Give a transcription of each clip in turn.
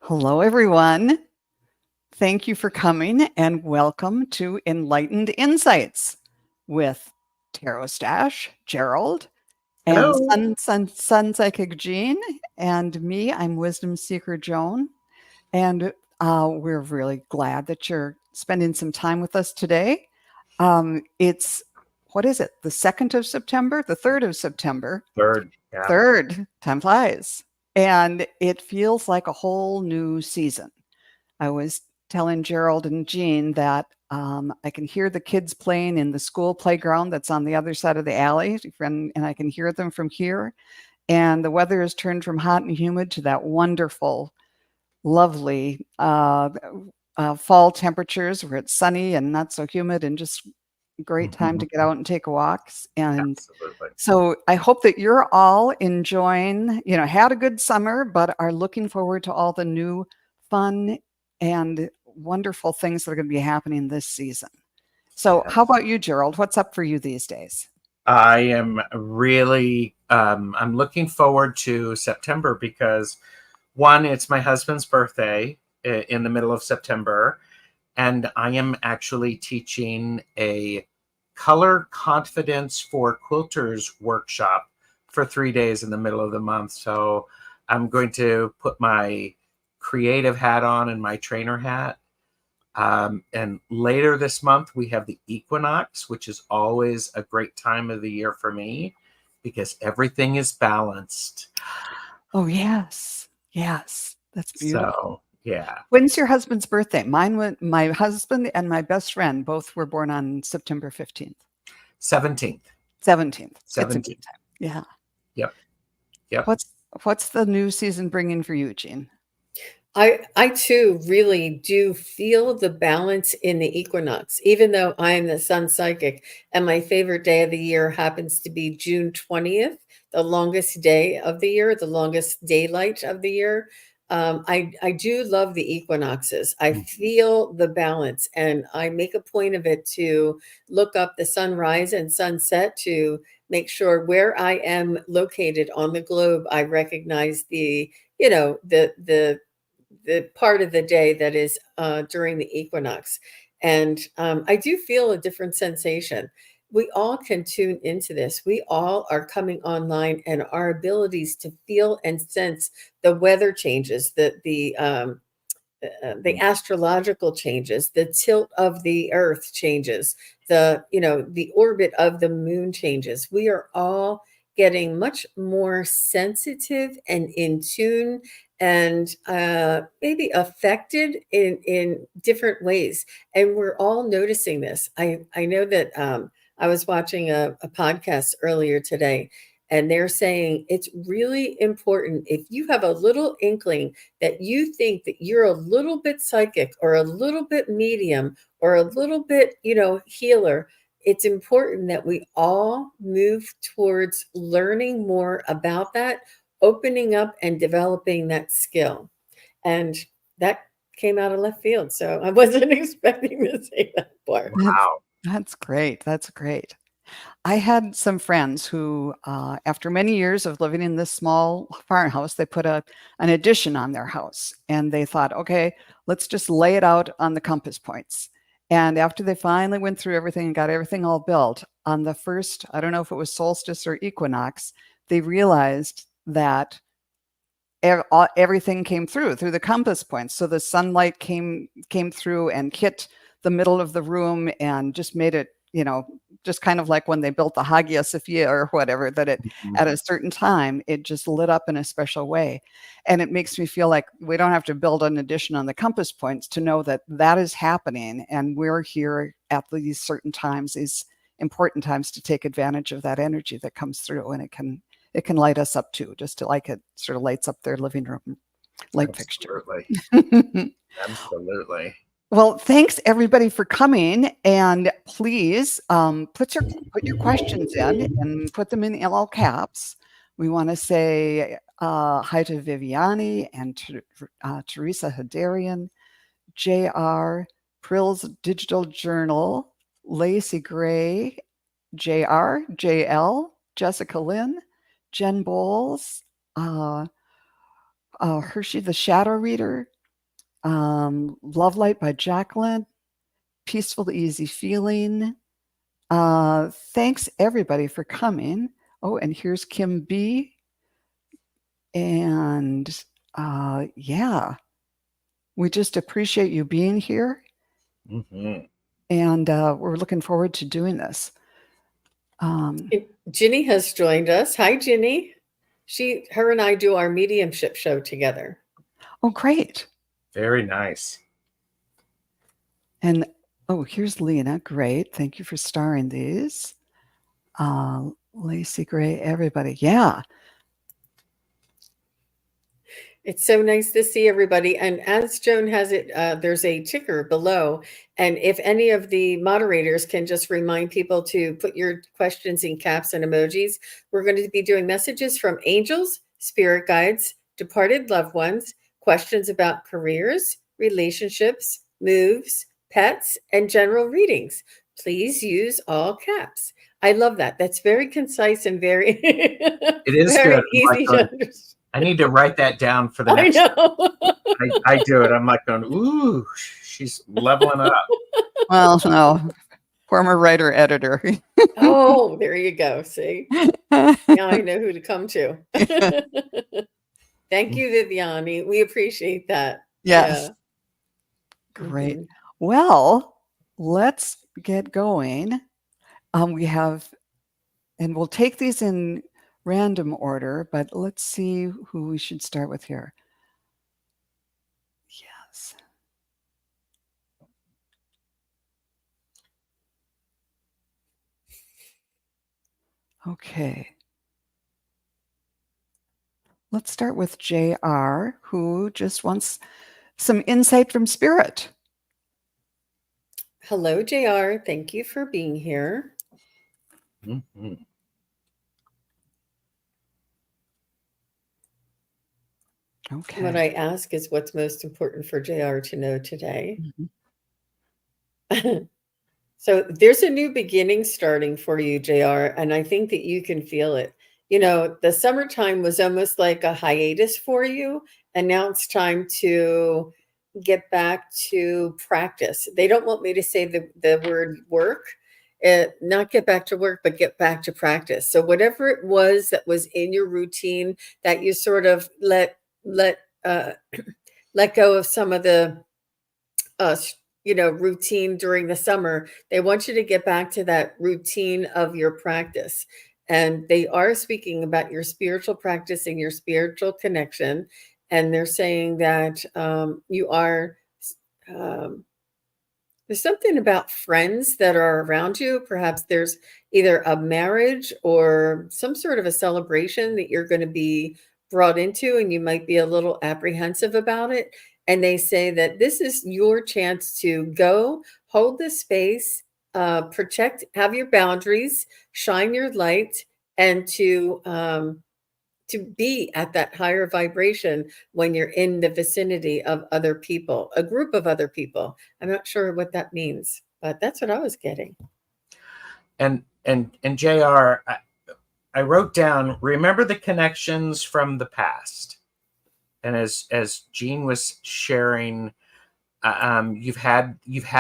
Hello, everyone. Thank you for coming and welcome to Enlightened Insights with TarotStache, Gerald, and Hello. SunPsychic Jean, and me. I'm Wisdom Seeker Joan, and we're really glad that you're spending some time with us today. It's what is it? The 2nd of September, the 3rd of September. Third. Yeah. Third, time flies. And it feels like a whole new season. I was telling Gerald and Jean that I can hear the kids playing in the school playground that's on the other side of the alley, and I can hear them from here. And the weather has turned from hot and humid to that wonderful, lovely fall temperatures where it's sunny and not so humid and just great time to get out and take walks. And Absolutely. so I hope that you're all enjoying, had a good summer, but are looking forward to all the new fun and wonderful things that are going to be happening this season. So how Yes. about you, Gerald? What's up for you these days? I am really I'm looking forward to September because one, it's my husband's birthday in the middle of September, and I am actually teaching a color confidence for quilters workshop for 3 days in the middle of the month. So I'm going to put my creative hat on and my trainer hat. And later this month, we have the equinox, which is always a great time of the year for me because everything is balanced. Oh, yes. Yes. That's beautiful. So, yeah, When's your husband's birthday? My husband and my best friend both were born on September 15th. 17th. 17th. It's a good 17th. time. Yeah. Yep. Yep. What's the new season bringing for you, Jean? I too really do feel the balance in the equinox, even though I am the sun psychic and my favorite day of the year happens to be June 20th, the longest day of the year, the longest daylight of the year. I do love the equinoxes. I feel the balance, and I make a point of it to look up the sunrise and sunset to make sure where I am located on the globe, I recognize the part of the day that is during the equinox. And I do feel a different sensation. We all can tune into this. We all are coming online, and our abilities to feel and sense the weather changes, the astrological changes, the tilt of the earth changes, the orbit of the moon changes. We are all getting much more sensitive and in tune and maybe affected in different ways, and we're all noticing this. I know that I was watching a podcast earlier today, and they're saying it's really important if you have a little inkling that you think that you're a little bit psychic or a little bit medium or a little bit, healer. It's important that we all move towards learning more about that, opening up and developing that skill. And that came out of left field. So I wasn't expecting to say that part. That's Wow. that's great. That's great. I had some friends who, after many years of living in this small farmhouse, they put an addition on their house and they thought, okay, let's just lay it out on the compass points. And after they finally went through everything and got everything all built, on the first, I don't know if it was solstice or equinox, they realized that everything came through the compass points. So the sunlight came through and hit the middle of the room and just made it, just kind of like when they built the Hagia Sophia or whatever, that it at a certain time it just lit up in a special way. And it makes me feel like we don't have to build an addition on the compass points to know that that is happening, and we're here at these certain times, these important times, to take advantage of that energy that comes through, and it can light us up too, just like it sort of lights up their living room light fixture. Absolutely. Absolutely. Well, thanks everybody for coming, and please put your questions in and put them in all caps. We want to say hi to Viviani and to Teresa Hadarian, J.R., Prill's Digital Journal, Lacey Gray, J.R., J.L., Jessica Lynn, Jen Bowles, Hershey the Shadow Reader, Love Light by Jacqueline, Peaceful Easy Feeling. Thanks everybody for coming. Oh, and here's Kim B. And yeah, we just appreciate you being here. Mm-hmm. And we're looking forward to doing this. Ginny has joined us. Hi, Ginny. Her and I do our mediumship show together. Oh, great. Very nice. And oh, here's Lena. Great. Thank you for starring these. Lacey Gray, everybody. Yeah. It's so nice to see everybody. And as Joan has it, there's a ticker below. And if any of the moderators can just remind people to put your questions in caps and emojis, we're going to be doing messages from angels, spirit guides, departed loved ones, questions about careers, relationships, moves, pets, and general readings. Please use all caps. I love that. That's very concise and very, It is very good. easy to understand. I need to write that down for the I next. know. I do it. I'm like going, ooh, she's leveling up. Well, no, former writer editor. Oh, there you go. See, now I know who to come to. Thank you, Viviani. We appreciate that. Yes. Yeah. Great. Mhm. Well, let's get going. We have, and we'll take these in random order, but let's see who we should start with here. Yes. Okay. Let's start with JR, who just wants some insight from spirit. Hello, JR. Thank you for being here. Mm-hmm. Okay. What I ask is what's most important for JR to know today. Mhm. So there's a new beginning starting for you, JR, and I think that you can feel it. You know, the summertime was almost like a hiatus for you, and now it's time to get back to practice. They don't want me to say the word work, not get back to work, but get back to practice. So whatever it was that was in your routine that you sort of let let go of some of the routine during the summer, they want you to get back to that routine of your practice. And they are speaking about your spiritual practice and your spiritual connection. And they're saying that you are, there's something about friends that are around you. Perhaps there's either a marriage or some sort of a celebration that you're going to be brought into, and you might be a little apprehensive about it. And they say that this is your chance to go hold the space, protect, have your boundaries, shine your light, and to be at that higher vibration when you're in the vicinity of other people, a group of other people. I'm not sure what that means, but that's what I was getting. And JR, I wrote down, remember the connections from the past. And as Jean was sharing, you've had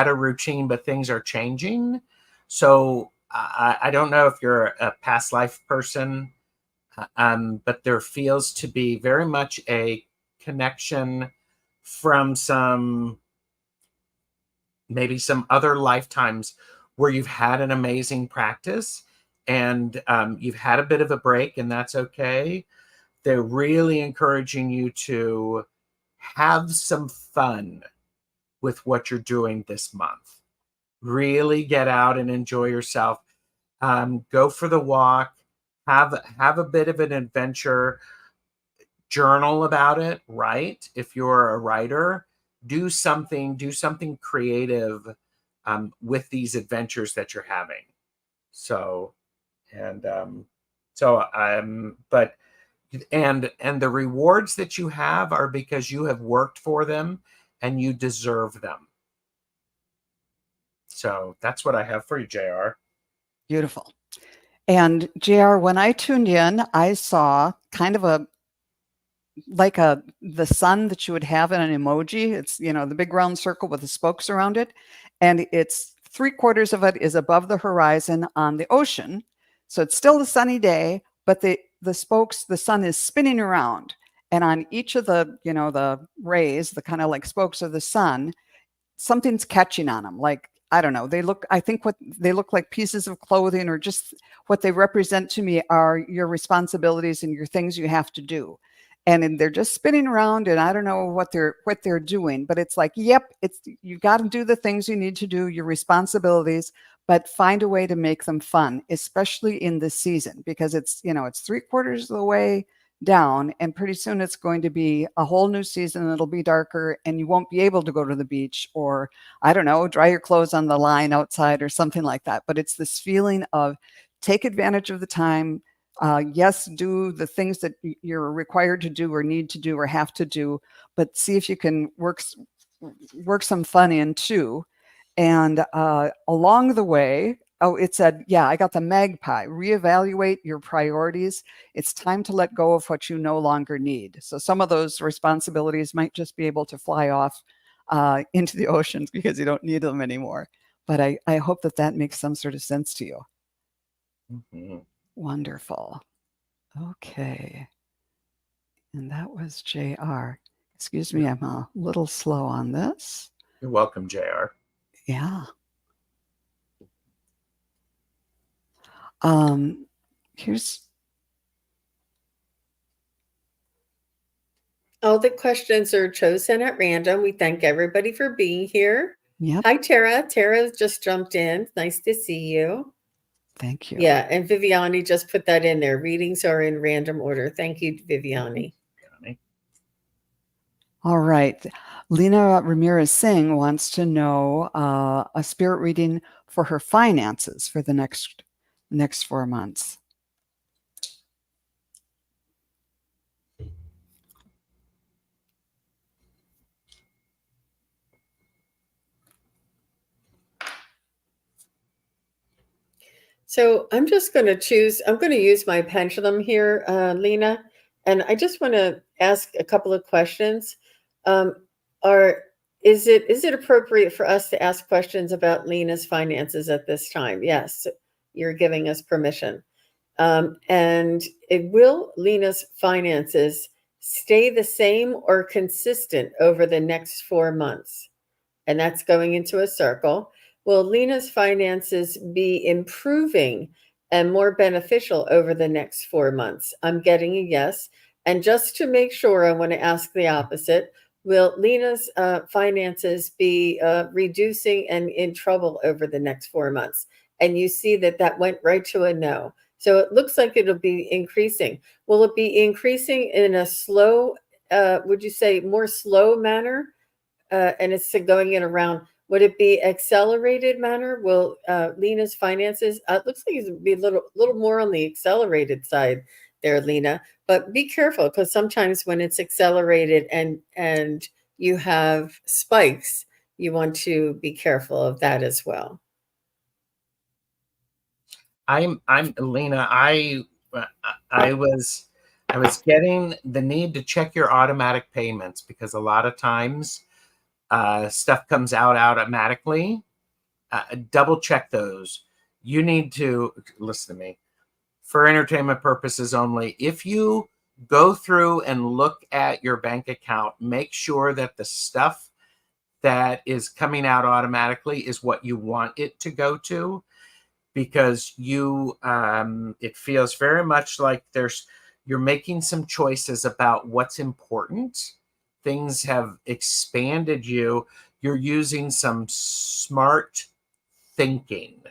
a routine, but things are changing. So I don't know if you're a past life person, but there feels to be very much a connection from maybe some other lifetimes where you've had an amazing practice and you've had a bit of a break, and that's okay. They're really encouraging you to have some fun with what you're doing this month. Really get out and enjoy yourself. Go for the walk. Have a bit of an adventure. Journal about it, write. If you're a writer, do something creative with these adventures that you're having. So, but the rewards that you have are because you have worked for them and you deserve them. So that's what I have for you, JR. Beautiful. And JR, when I tuned in, I saw kind of like the sun that you would have in an emoji. It's, you know, the big round circle with the spokes around it. And it's 3/4 of it is above the horizon on the ocean. So it's still a sunny day, but the spokes, the sun is spinning around. And on each of the, you know, the rays, the kind of like spokes of the sun, something's catching on them. Like, I don't know, I think what they look like pieces of clothing, or just what they represent to me are your responsibilities and your things you have to do. And they're just spinning around, and I don't know what they're doing, but it's like, yep, it's, you got to do the things you need to do, your responsibilities, but find a way to make them fun, especially in this season, because it's, you know, it's 3/4 of the way down, and pretty soon it's going to be a whole new season. It'll be darker, and you won't be able to go to the beach, or I don't know, dry your clothes on the line outside or something like that. But it's this feeling of take advantage of the time. Yes, do the things that you're required to do or need to do or have to do, but see if you can work some fun in too. And along the way, oh, it said, yeah, I got the magpie. Reevaluate your priorities. It's time to let go of what you no longer need. So some of those responsibilities might just be able to fly off into the oceans because you don't need them anymore. But I hope that that makes some sort of sense to you. Mm-hmm. Wonderful. Okay. And that was JR. Excuse me, I'm a little slow on this. You're welcome, JR. Yeah. Here's All the questions are chosen at random. We thank everybody for being here. Yep. Hi, Tara. Tara just jumped in. Nice to see you. Thank you. Yeah, and Viviani just put that in there. Readings are in random order. Thank you, Viviani. All right. Lena Ramirez Singh wants to know a spirit reading for her finances for the next 4 months. So I'm just going to I'm going to use my pendulum here, Lena, and I just want to ask a couple of questions. Is it appropriate for us to ask questions about Lena's finances at this time? Yes, you're giving us permission. And will Lena's finances stay the same or consistent over the next 4 months? And that's going into a circle. Will Lena's finances be improving and more beneficial over the next 4 months? I'm getting a yes. And just to make sure, I want to ask the opposite. Will Lena's finances be reducing and in trouble over the next 4 months? And you see that went right to a no. So it looks like it'll be increasing. Will it be increasing in a slow, would you say more slow manner? And it's going in around, would it be accelerated manner? Will Lena's finances, it looks like it'd be a little more on the accelerated side there, Lena, but be careful, because sometimes when it's accelerated and you have spikes, you want to be careful of that as well. I'm Lena. I was getting the need to check your automatic payments, because a lot of times stuff comes out automatically. Double check those. You need to listen to me. For entertainment purposes only, if you go through and look at your bank account, make sure that the stuff that is coming out automatically is what you want it to go to, because it feels very much like you're making some choices about what's important. Things have expanded you. You're using some smart thinking,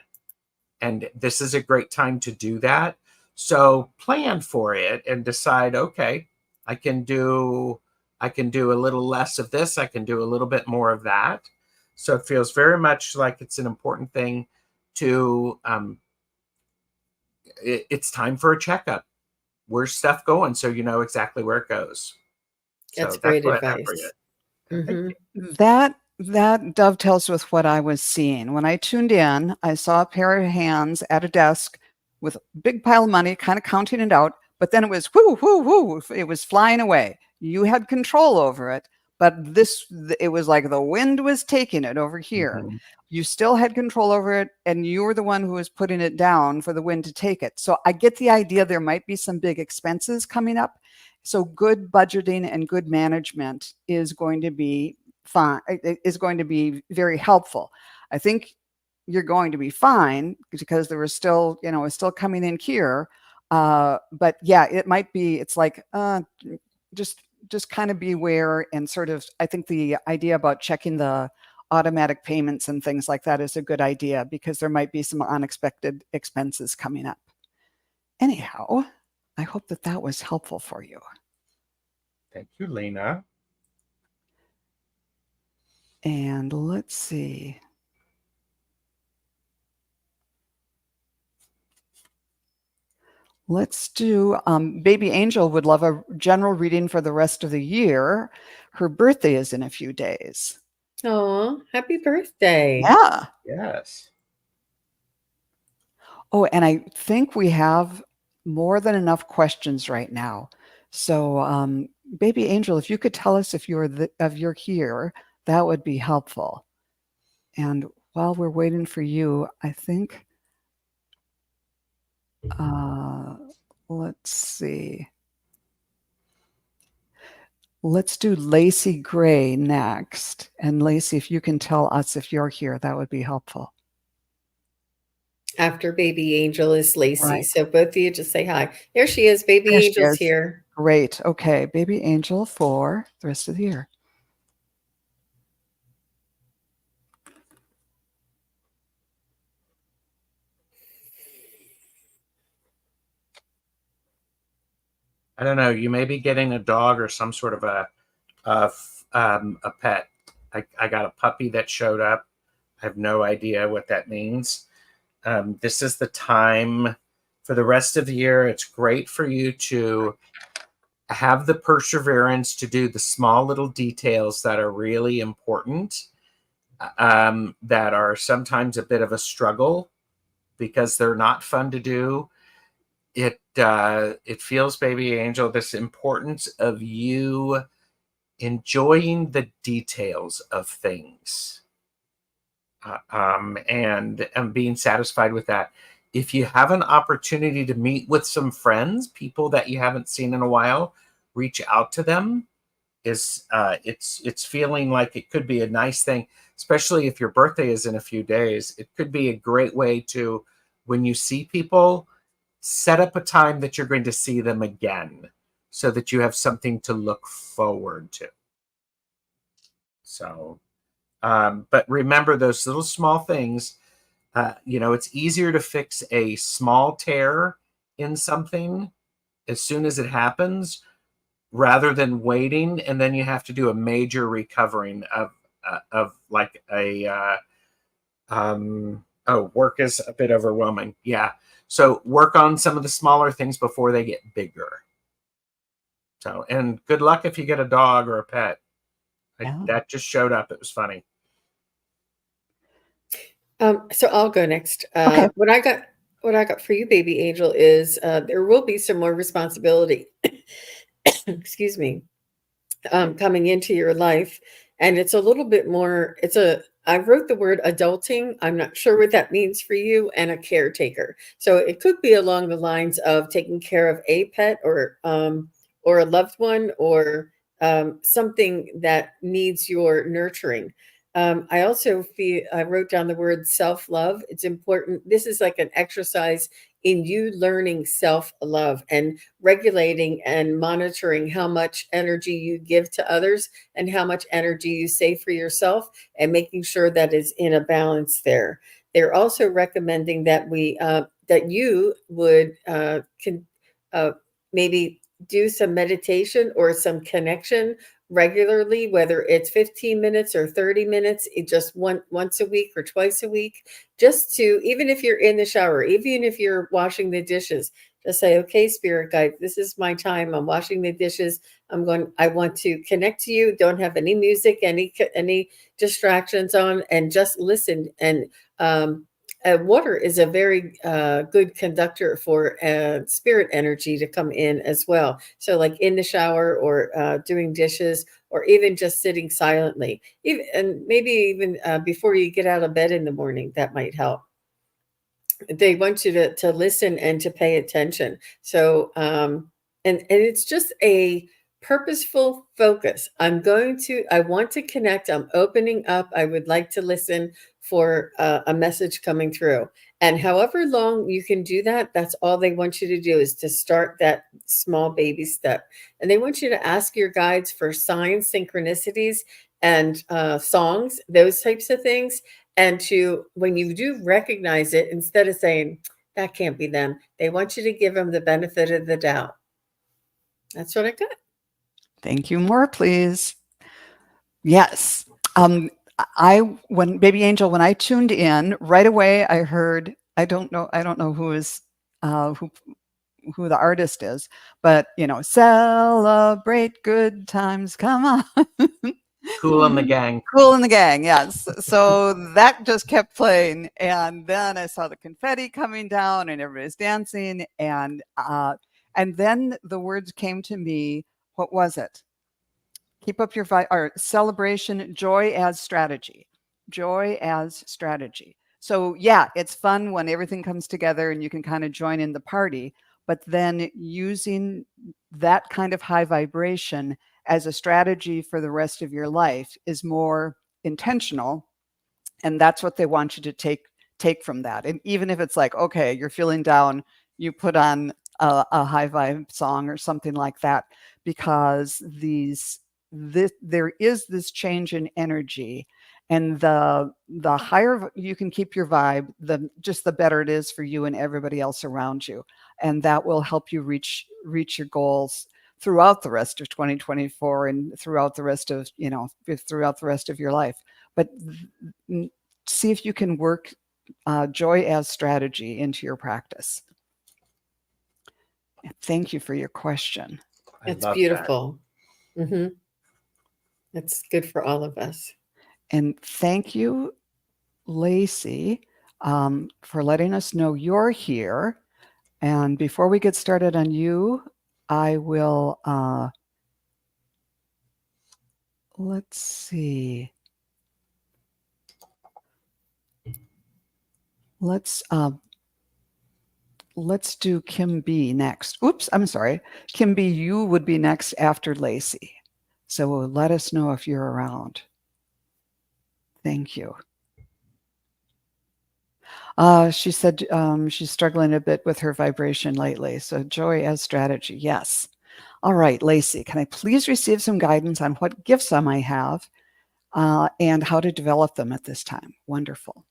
and this is a great time to do that. So plan for it and decide, okay, I can do a little less of this. I can do a little bit more of that. So it feels very much like it's an important thing to, it's time for a checkup. Where's stuff going? So you know exactly where it goes. That's So great what I have advice. for you. Mm-hmm. That dovetails with what I was seeing. When I tuned in, I saw a pair of hands at a desk with a big pile of money, kind of counting it out, but then it was whoo, whoo, whoo. It was flying away. You had control over it, but it was like the wind was taking it over here. Mhm. You still had control over it, and you were the one who was putting it down for the wind to take it. So I get the idea there might be some big expenses coming up. So good budgeting and good management is going to be fine, is going to be very helpful. I think you're going to be fine because there was still, it's still coming in here. But yeah, it might be, it's like, just kind of beware and sort of, I think the idea about checking the automatic payments and things like that is a good idea because there might be some unexpected expenses coming up. Anyhow, I hope that was helpful for you. Thank you, Lena. And let's see. Let's do, Baby Angel would love a general reading for the rest of the year. Her birthday is in a few days. Oh, happy birthday. Yeah. Yes. Oh, and I think we have more than enough questions right now. So, Baby Angel, if you could tell us if you're here, that would be helpful. And while we're waiting for you, I think, let's see. Let's do Lacey Gray next. And Lacey, if you can tell us if you're here, that would be helpful. After Baby Angel is Lacey. Right. So both of you just say hi. There she is. Baby There she Angel's is. here. Great. Okay. Baby Angel for the rest of the year. I don't know. You may be getting a dog or some sort of a pet. I got a puppy that showed up. I have no idea what that means. This is the time for the rest of the year. It's great for you to have the perseverance to do the small little details that are really important, that are sometimes a bit of a struggle because they're not fun to do. It feels, Baby Angel, this importance of you enjoying the details of things, and being satisfied with that. If you have an opportunity to meet with some friends, people that you haven't seen in a while, reach out to them. It's feeling like it could be a nice thing, especially if your birthday is in a few days. It could be a great way to, when you see people, set up a time that you're going to see them again so that you have something to look forward to. So, but remember those little small things. It's easier to fix a small tear in something as soon as it happens rather than waiting, and then you have to do a major recovering of like a work is a bit overwhelming. Yeah. So work on some of the smaller things before they get bigger. So, and good luck if you get a dog or a pet. That just showed up. It was funny. So I'll go next. Okay. What I got for you, Baby Angel, is there will be some more responsibility. Excuse me. Coming into your life, and it's a little bit more. I wrote the word adulting. I'm not sure what that means for you, and a caretaker. So it could be along the lines of taking care of a pet or a loved one or something that needs your nurturing. I also feel I wrote down the word self-love. It's important. This is like an exercise in you learning self-love and regulating and monitoring how much energy you give to others and how much energy you save for yourself, and making sure that is in a balance there. They're also recommending that that you would maybe do some meditation or some connection regularly, whether it's 15 minutes or 30 minutes, just once a week or twice a week, just to, even if you're in the shower, even if you're washing the dishes, just say, okay, spirit guide, this is my time. I'm washing the dishes. I want to connect to you. Don't have any music, any distractions on, and just listen and water is a very good conductor for spirit energy to come in as well. So like in the shower or doing dishes or even just sitting silently, even, and maybe even before you get out of bed in the morning, that might help. They want you to listen and to pay attention. So and it's just a purposeful focus. I want to connect. I'm opening up. I would like to listen for a message coming through. And however long you can do that, that's all they want you to do, is to start that small baby step. And they want you to ask your guides for signs, synchronicities, and songs, those types of things. And to, when you do recognize it, instead of saying, that can't be them, they want you to give them the benefit of the doubt. That's what I got. Thank you. More, please. Yes. When Baby Angel, when I tuned in right away, I heard, I don't know who is, who the artist is, but celebrate good times. Come on. Kool and the Gang. Kool and the Gang, yes. So that just kept playing, and then I saw the confetti coming down, and everybody's dancing, and then the words came to me. What was it? Keep up your or celebration, joy as strategy. Joy as strategy. So yeah, it's fun when everything comes together and you can kind of join in the party, but then using that kind of high vibration as a strategy for the rest of your life is more intentional, and that's what they want you to take from that. And even if it's like, okay, you're feeling down, you put on a high vibe song or something like that, because there is this change in energy, and the higher you can keep your vibe, the better it is for you and everybody else around you, and that will help you reach your goals throughout the rest of 2024 and throughout the rest of your life. But see if you can work joy as strategy into your practice. Thank you for your question. It's beautiful. Mm-hmm. It's good for all of us. And thank you, Lacey, for letting us know you're here. And before we get started on you, I will, let's see. Let's do Kim B next. Oops, I'm sorry. Kim B, you would be next after Lacey. So let us know if you're around. Thank you. She said she's struggling a bit with her vibration lately. So joy as strategy. Yes. All right, Lacey, can I please receive some guidance on what gifts I might have and how to develop them at this time? Wonderful.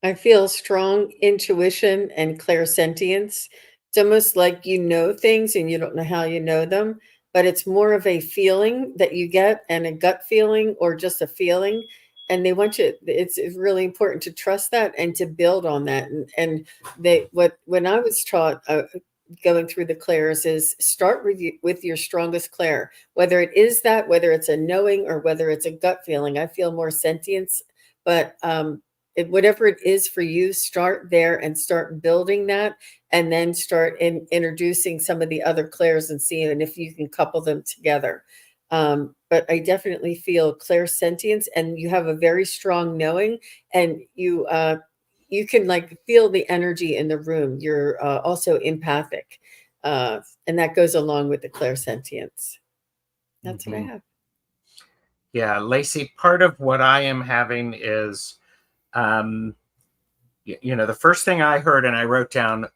I feel strong intuition and clairsentience. It's almost like you know things and you don't know how you know them, but it's more of a feeling that you get, and a gut feeling or just a feeling. And they want you, it's really important to trust that and to build on that. And when I was taught going through the clairs is start with your strongest clair, whether it's a knowing or whether it's a gut feeling. I feel more sentience, but whatever it is for you, start there and start building that, and then start introducing some of the other clairs and seeing if you can couple them together. But I definitely feel clairsentience, and you have a very strong knowing, and you can like feel the energy in the room. You're also empathic, and that goes along with the clairsentience. That's what I have. Yeah, Lacey, part of what I am having is the first thing I heard, and I wrote down,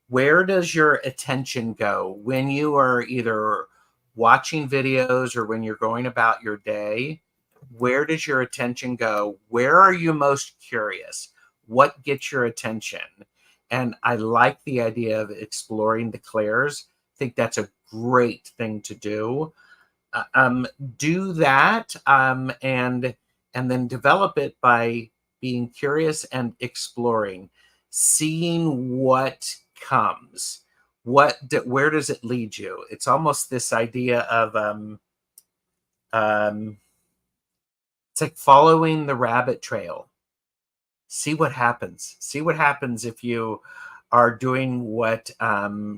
where does your attention go when you are either watching videos or when you're going about your day? Where does your attention go? Where are you most curious? What gets your attention? And I like the idea of exploring the clairs. I think that's a great thing to do. Do that and then develop it by being curious and exploring. seeing what comes. Where does it lead you? It's almost this idea of it's like following the rabbit trail. See what happens. See what happens if you are doing what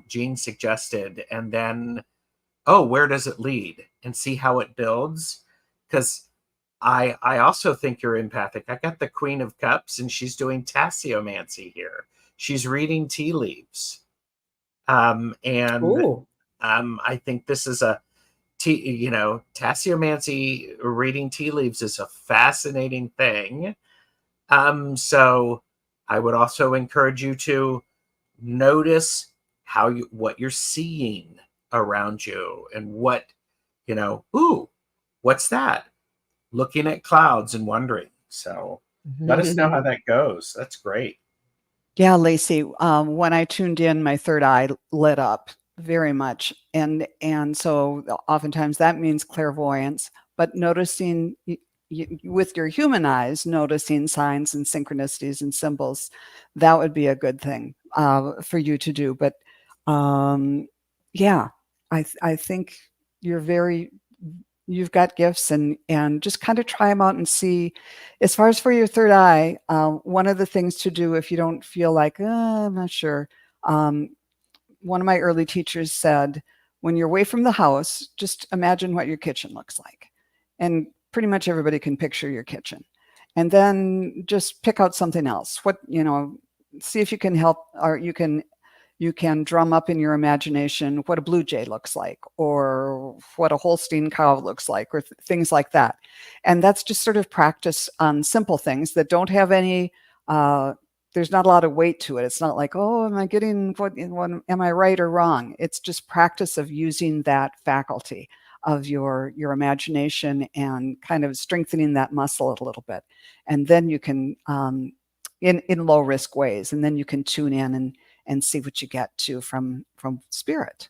Jean suggested, and then, oh, where does it lead? And see how it builds. Because I also think you're empathic. I got the Queen of Cups, and she's doing tasseomancy here. She's reading tea leaves. Ooh. I think this is tasseomancy, reading tea leaves, is a fascinating thing. So I would also encourage you to notice what you're seeing around you, and ooh, what's that? Looking at clouds and wondering. So let us know how that goes. That's great. Yeah, Lacey, when I tuned in, my third eye lit up very much. And so oftentimes that means clairvoyance, but noticing with your human eyes, noticing signs and synchronicities and symbols, that would be a good thing for you to do. But yeah, I think you've got gifts, and just kind of try them out and see. As far as for your third eye, one of the things to do if you don't feel like, I'm not sure. One of my early teachers said, when you're away from the house, just imagine what your kitchen looks like. And pretty much everybody can picture your kitchen. And then just pick out something else. See if you can help, or you can drum up in your imagination what a blue jay looks like, or what a Holstein cow looks like, or things like that. And that's just sort of practice on simple things that don't have any, there's not a lot of weight to it. It's not like, oh, am I right or wrong? It's just practice of using that faculty of your imagination and kind of strengthening that muscle a little bit. And then you can, in low risk ways, and then you can tune in and see what you get to from spirit.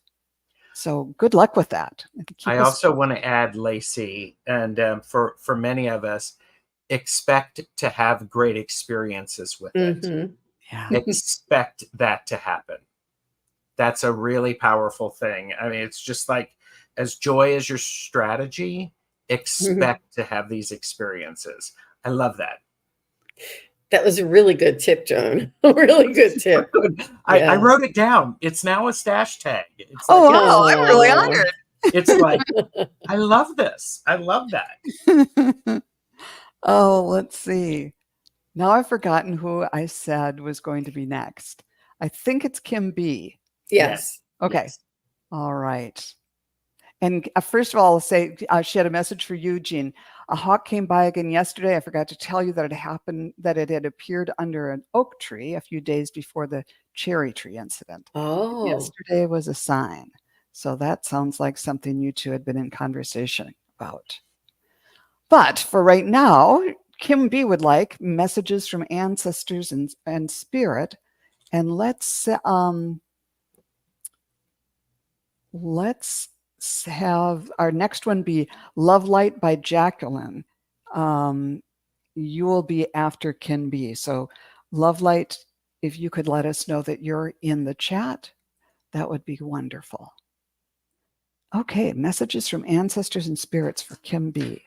So good luck with that. I also want to add, Lacey, and for many of us, expect to have great experiences with it. Yeah. Expect that to happen. That's a really powerful thing. I mean, it's just like, as joy is your strategy, expect to have these experiences. I love that. That was a really good tip, Joan. A really good tip. I wrote it down. It's now a stash tag. It's like, wow, I'm really honored. It's like, I love this. I love that. Oh, let's see. Now I've forgotten who I said was going to be next. I think it's Kim B. Yes. Okay. Yes. All right. And first of all, I'll say she had a message for you, Jean. A hawk came by again yesterday. I forgot to tell you that it had appeared under an oak tree a few days before the cherry tree incident. Oh. Yesterday was a sign. So that sounds like something you two had been in conversation about. But for right now, Kim B would like messages from ancestors and spirit. And let's have our next one be Love Light by Jacqueline. You will be after Kim B. So Love Light, if you could let us know that you're in the chat, that would be wonderful. Okay, messages from ancestors and spirits for Kim B.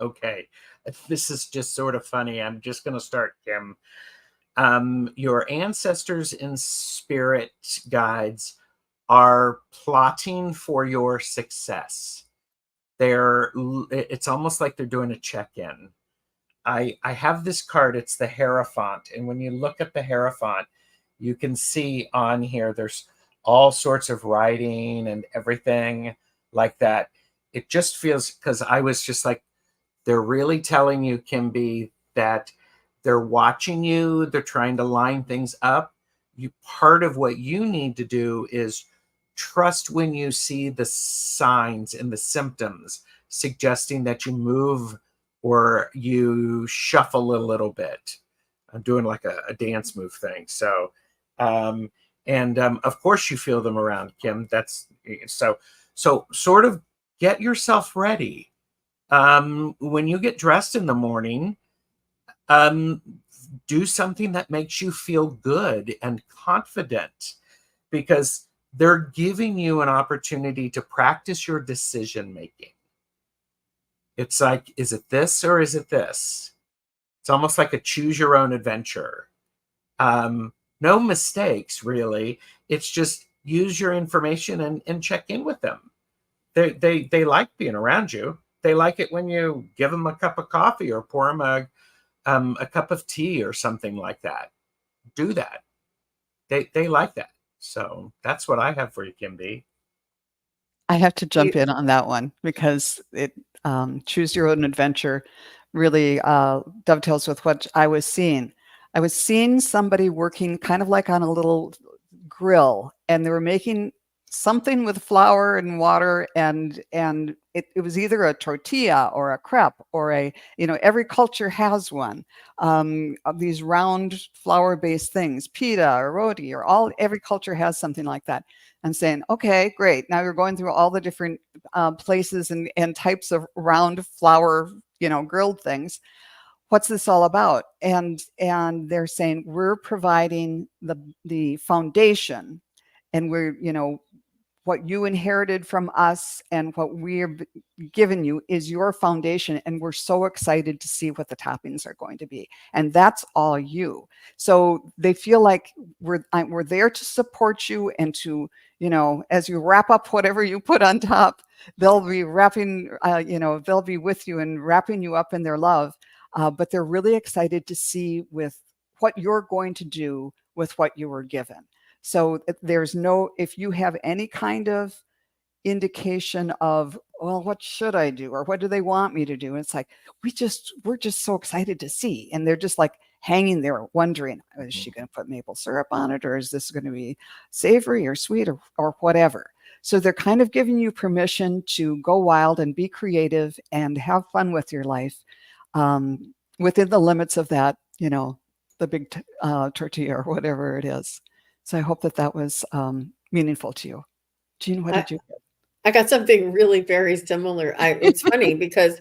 Okay, this is just sort of funny. I'm just going to start, Kim. Your ancestors and spirit guides are plotting for your success. It's almost like they're doing a check-in. I have this card. It's the Hierophant, and when you look at the Hierophant, you can see on here there's all sorts of writing and everything like that. It just feels, because I was just like, they're really telling you, Kim B, that they're watching you. They're trying to line things up. Part of what you need to do is trust when you see the signs and the symptoms suggesting that you move or you shuffle a little bit. doing like a dance move thing. So, of course you feel them around, Kim. That's so sort of get yourself ready. When you get dressed in the morning, do something that makes you feel good and confident, because they're giving you an opportunity to practice your decision making. It's like, is it this or is it this? It's almost like a choose your own adventure. No mistakes, really. It's just use your information and check in with them. They like being around you. They like it when you give them a cup of coffee or pour them a cup of tea or something like that. Do that. They like that. So that's what I have for you, Kim B. I have to jump in on that one because it choose your own adventure really dovetails with what I was seeing. I was seeing somebody working kind of like on a little grill, and they were making something with flour and water, and it was either a tortilla or a crepe or every culture has one of these round flour based things, pita or roti, or every culture has something like that. I'm saying, okay, great, now you're going through all the different places and types of round flour grilled things. What's this all about? And they're saying we're providing the foundation, and we're what you inherited from us and what we're given you is your foundation, and we're so excited to see what the toppings are going to be, and that's all you. So they feel like we're there to support you, and to as you wrap up whatever you put on top, they'll be wrapping they'll be with you and wrapping you up in their love. But they're really excited to see with what you're going to do with what you were given. So if you have any kind of indication of, well, what should I do? Or what do they want me to do? And it's like, we're just so excited to see. And they're just like hanging there wondering, is she going to put maple syrup on it? Or is this going to be savory or sweet or whatever? So they're kind of giving you permission to go wild and be creative and have fun with your life within the limits of that, the big tortilla or whatever it is. So I hope that was meaningful to you. Jean, what did you get? I got something really very similar. It's funny because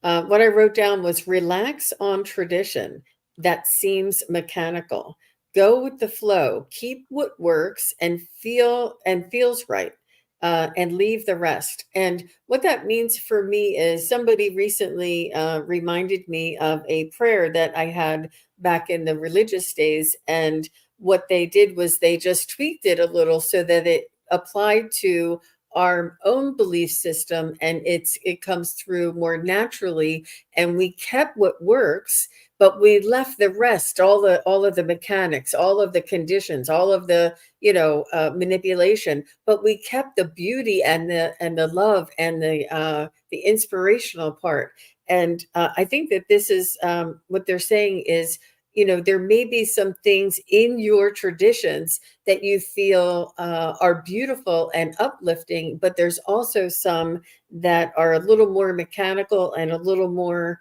what I wrote down was relax on tradition that seems mechanical. Go with the flow. Keep what works and feels right, and leave the rest. And what that means for me is somebody recently reminded me of a prayer that I had back in the religious days, and what they did was they just tweaked it a little so that it applied to our own belief system, and it comes through more naturally, and we kept what works, but we left the rest, all of the mechanics, all of the conditions, all of the manipulation, but we kept the beauty and the love and the inspirational part. And I think that this is what they're saying is, there may be some things in your traditions that you feel are beautiful and uplifting, but there's also some that are a little more mechanical and a little more,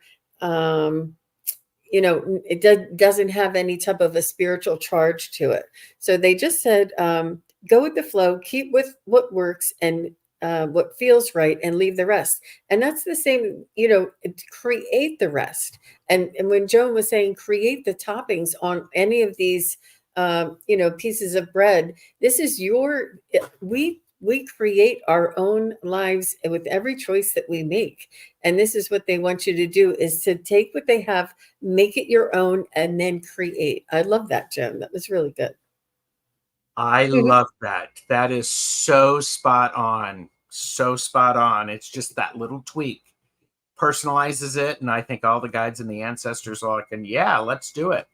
it doesn't have any type of a spiritual charge to it. So they just said, go with the flow, keep with what works and what feels right, and leave the rest. And that's the same, create the rest. And when Joan was saying create the toppings on any of these pieces of bread, this is we create our own lives with every choice that we make. And this is what they want you to do, is to take what they have, make it your own, and then create. I love that, Joan. That was really good. I love that. That is so spot on. So spot on. It's just that little tweak personalizes it. And I think all the guides and the ancestors are like, yeah, let's do it.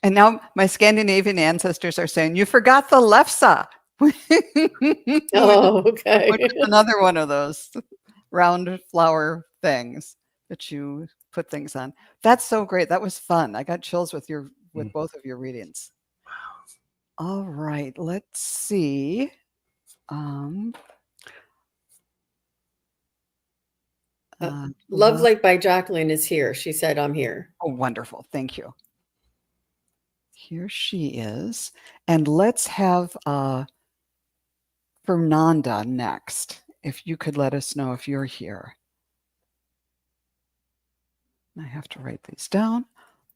And now my Scandinavian ancestors are saying, you forgot the lefse. Oh, okay. Which is another one of those round flower things that you put things on. That's so great. That was fun. I got chills with both of your readings. All right, let's see. Love Light by Jacqueline is here. She said, I'm here. Oh, wonderful. Thank you. Here she is. And let's have Fernanda next. If you could let us know if you're here. I have to write these down.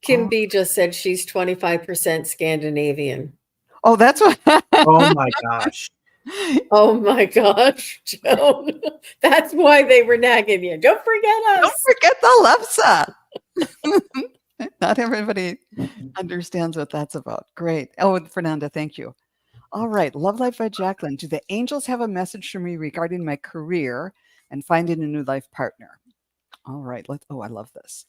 Kim B just said she's 25% Scandinavian. Oh, that's what. Oh my gosh. Oh my gosh, Joan. That's why they were nagging you. Don't forget us. Don't forget the left. Not everybody understands what that's about. Great. Oh, Fernanda, thank you. All right. Love Life by Jacqueline. Do the angels have a message for me regarding my career and finding a new life partner? All right. I love this.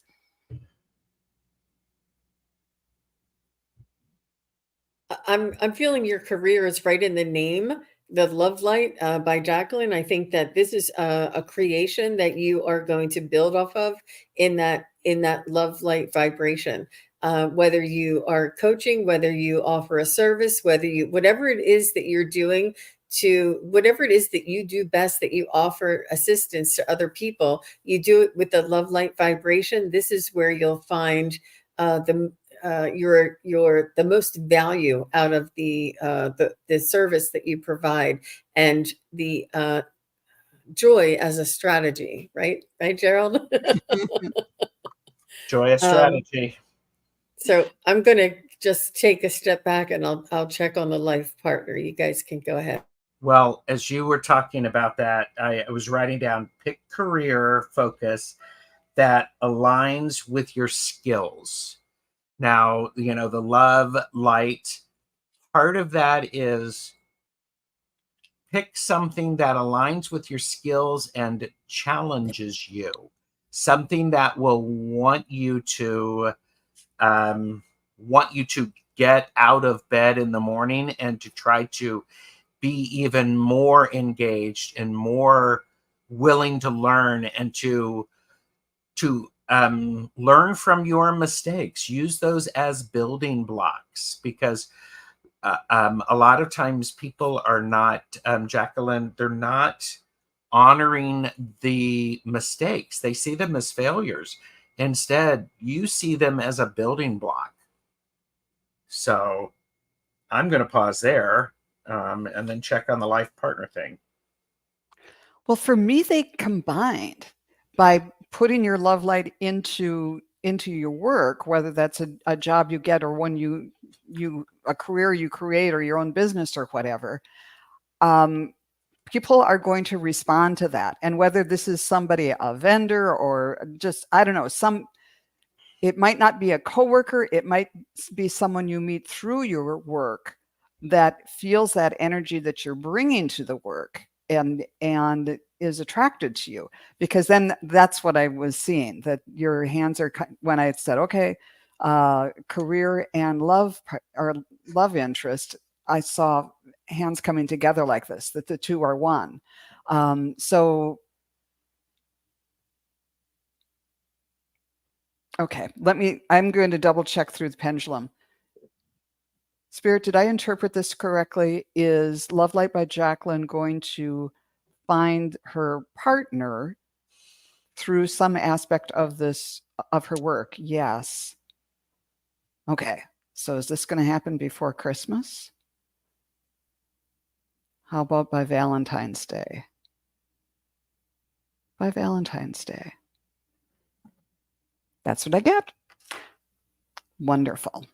I'm feeling your career is right in the name, the Love Light by Jacqueline. I think that this is a creation that you are going to build off of in that love light vibration. Whether you are coaching, whether you offer a service, whatever it is that you're doing, to whatever it is that you do best, that you offer assistance to other people, you do it with the love light vibration. This is where you'll find your the most value out of the service that you provide, and the joy as a strategy, right, Gerald? Joyous strategy. So I'm going to just take a step back, and I'll check on the life partner. You guys can go ahead. Well, as you were talking about that, I was writing down pick career focus that aligns with your skills. Now, the love light, part of that is pick something that aligns with your skills and challenges you. Something that will want you to get out of bed in the morning and to try to be even more engaged and more willing to learn, and to learn from your mistakes. Use those as building blocks, because a lot of times people are not, Jacqueline, they're not honoring the mistakes. They see them as failures. Instead, you see them as a building block. So I'm going to pause there and then check on the life partner thing. Well, for me, they combined by putting your love light into your work, whether that's a job you get or one you a career you create or your own business or whatever. People are going to respond to that. And whether this is somebody, a vendor, or just, I don't know, it might not be a coworker, it might be someone you meet through your work that feels that energy that you're bringing to the work and is attracted to you. Because then that's what I was seeing, that your hands are, when I said, okay, career and love or love interest, I saw hands coming together like this, that the two are one. Okay, I'm going to double check through the pendulum. Spirit, did I interpret this correctly? Is Love Light by Jacqueline going to find her partner through some aspect of her work? Yes. Okay, so is this going to happen before Christmas? How about by Valentine's Day? By Valentine's Day. That's what I get. Wonderful.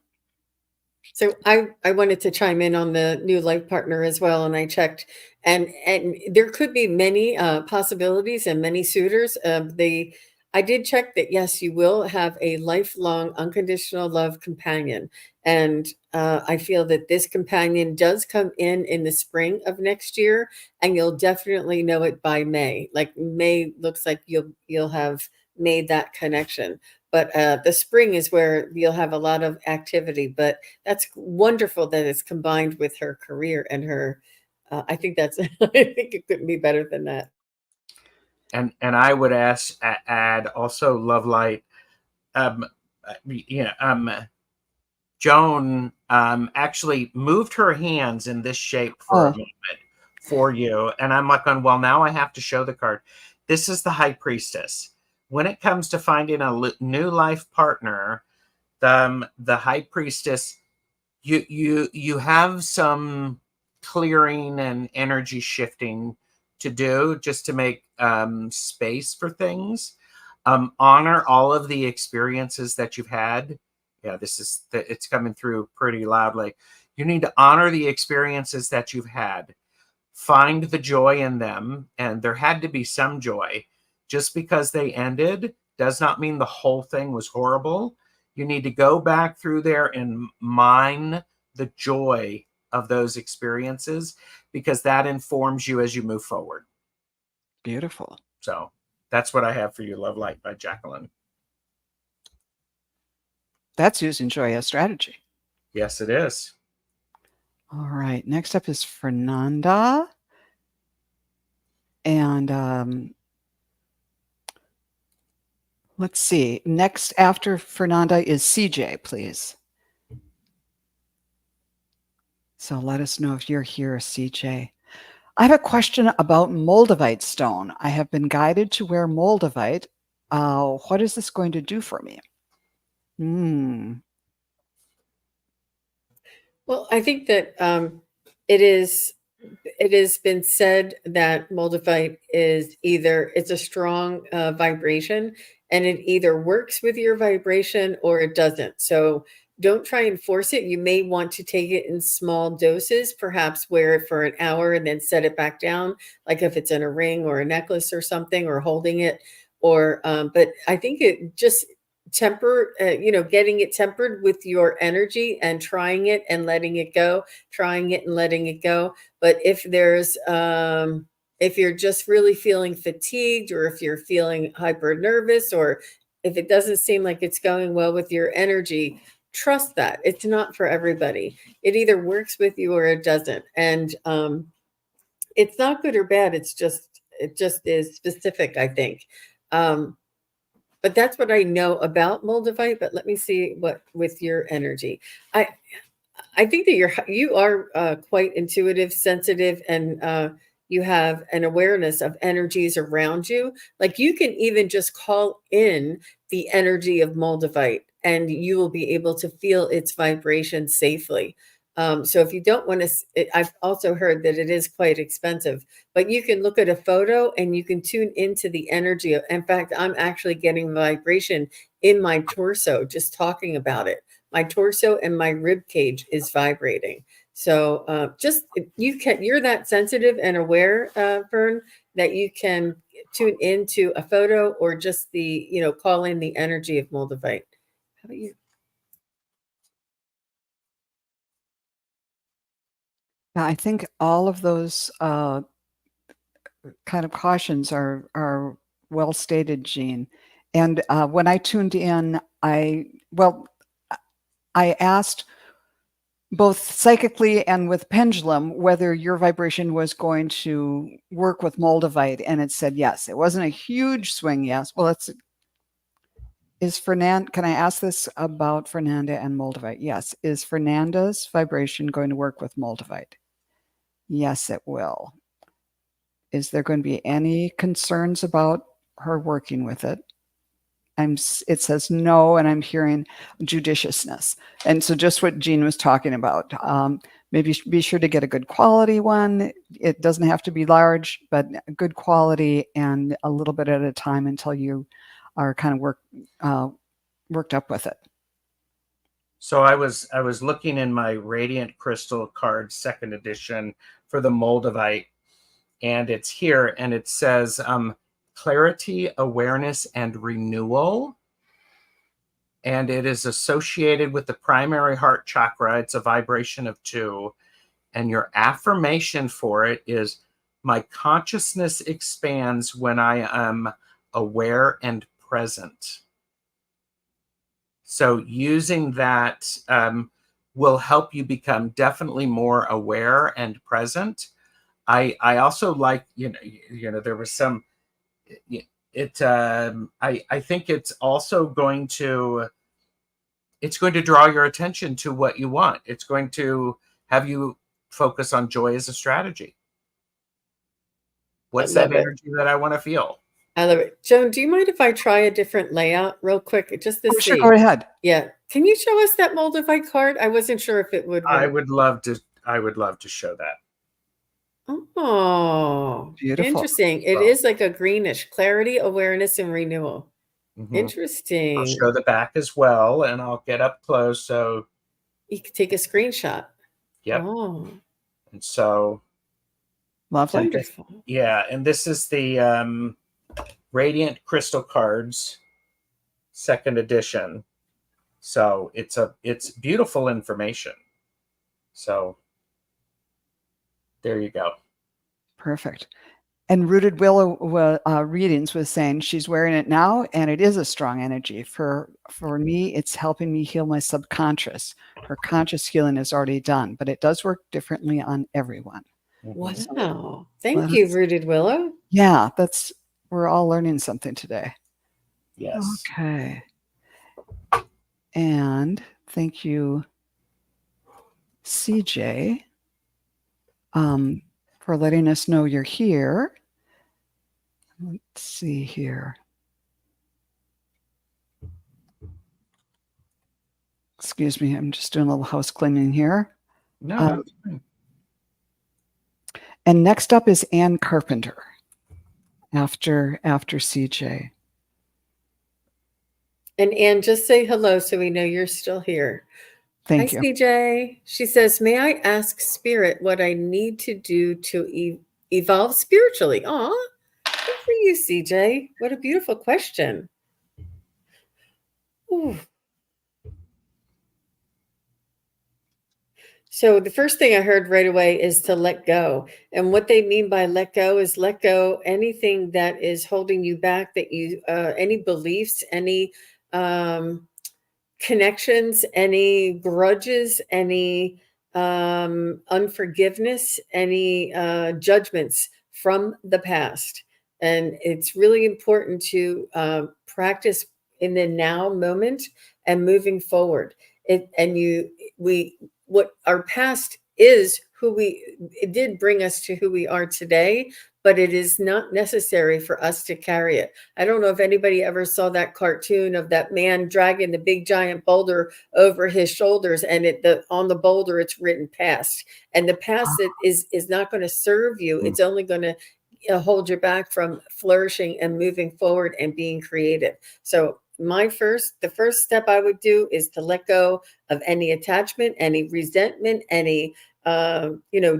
So I wanted to chime in on the new life partner as well, and I checked, and there could be many possibilities and many suitors. I did check that, yes, you will have a lifelong unconditional love companion, and I feel that this companion does come in the spring of next year, and you'll definitely know it by May. Like May looks like you'll have made that connection. But the spring is where you'll have a lot of activity. But that's wonderful that it's combined with her career and her. I think I think it couldn't be better than that. And I would add also Love Light. Joan actually moved her hands in this shape for a moment for you, and I'm like, well, now I have to show the card. This is the High Priestess. When it comes to finding a new life partner, the High Priestess you have some clearing and energy shifting to do, just to make space for things. Honor all of the experiences that you've had. Yeah, it's coming through pretty loudly. You need to honor the experiences that you've had. Find the joy in them, and there had to be some joy. Just because they ended does not mean the whole thing was horrible. You need to go back through there and mine the joy of those experiences, because that informs you as you move forward. Beautiful. So that's what I have for you, Love Light by Jacqueline. That's using joy as strategy. Yes, it is. All right. Next up is Fernanda. And let's see. Next after Fernanda is CJ, please. So let us know if you're here, CJ. I have a question about Moldavite stone. I have been guided to wear Moldavite. What is this going to do for me? Well, I think that it has been said that Moldavite it's a strong vibration, and it either works with your vibration or it doesn't. So don't try and force it. You may want to take it in small doses, perhaps wear it for an hour and then set it back down, like if it's in a ring or a necklace or something, or holding it. But I think it just getting it tempered with your energy and trying it and letting it go, trying it and letting it go. But if you're just really feeling fatigued, or if you're feeling hyper nervous, or if it doesn't seem like it's going well with your energy, trust that it's not for everybody. It either works with you or it doesn't. And it's not good or bad. It just is specific, I think. But that's what I know about Moldavite. But let me see what with your energy. I think that you are quite intuitive, sensitive, and you have an awareness of energies around you. Like, you can even just call in the energy of Moldavite, and you will be able to feel its vibration safely. So if you don't want to, I've also heard that it is quite expensive, but you can look at a photo and you can tune into the energy. In fact, I'm actually getting vibration in my torso just talking about it. My torso and my rib cage is vibrating. So you're that sensitive and aware, Fern, that you can tune into a photo or just call in the energy of Moldavite. How about you? I think all of those kind of cautions are well stated, Jean. And when I tuned in, I asked both psychically and with pendulum whether your vibration was going to work with Moldavite, and it said yes. It wasn't a huge swing, yes. Well, can I ask this about Fernanda and Moldavite? Yes. Is Fernanda's vibration going to work with Moldavite? Yes, it will. Is there going to be any concerns about her working with it? It says no, and I'm hearing judiciousness. And so just what Jean was talking about, maybe be sure to get a good quality one. It doesn't have to be large, but good quality, and a little bit at a time until you are kind of worked up with it. So I was looking in my Radiant Crystal card, 2nd edition, for the Moldavite, and it's here, and it says clarity, awareness, and renewal. And it is associated with the primary heart chakra. It's a vibration of 2. And your affirmation for it is, my consciousness expands when I am aware and present. So using that will help you become definitely more aware and present. I also like, there was some, I think it's also going to draw your attention to what you want. It's going to have you focus on joy as a strategy. What's that energy that I want to feel? I love it. Joan, do you mind if I try a different layout real quick, just to Oh, sure, see? go ahead. Yeah. Can you show us that Moldavite card? I wasn't sure if it would work. I would love to show that. Oh, Beautiful. interesting. It Well, is like a greenish clarity, awareness, and renewal. mhm. I'll Interesting. show the back as well, and I'll get up close. So You can take a screenshot. yep. Oh, And so Lovely. wonderful. yeah, and this is the Radiant Crystal Cards, 2nd edition. So it's beautiful information. So there you go. Perfect. And Rooted Willow Readings was saying she's wearing it now, and it is a strong energy. For me, it's helping me heal my subconscious. Her conscious healing is already done, but it does work differently on everyone. Mhm. Wow. Thank you, Rooted Willow. Yeah, we're all learning something today. Yes. Okay. And thank you, CJ, for letting us know you're here. Let's see here. Excuse me, I'm just doing a little house cleaning here. No, that's fine. And next up is Ann Carpenter after CJ. And Anne, just say hello so we know you're still here. Thank Hi, you. CJ. She says, may I ask Spirit what I need to do to evolve spiritually? Aw, good for you, CJ. What a beautiful question. Ooh. So the first thing I heard right away is to let go. And what they mean by let go is let go anything that is holding you back, that you any beliefs, any connections, any grudges, any unforgiveness, any judgments from the past. And it's really important to practice in the now moment and moving forward. What our past is, it did bring us to who we are today, but it is not necessary for us to carry it. I don't know if anybody ever saw that cartoon of that man dragging the big giant boulder over his shoulders, and on the boulder it's written past, and the past is not going to serve you. It's only going to hold you back from flourishing and moving forward and being creative. So the first step I would do is to let go of any attachment, any resentment, any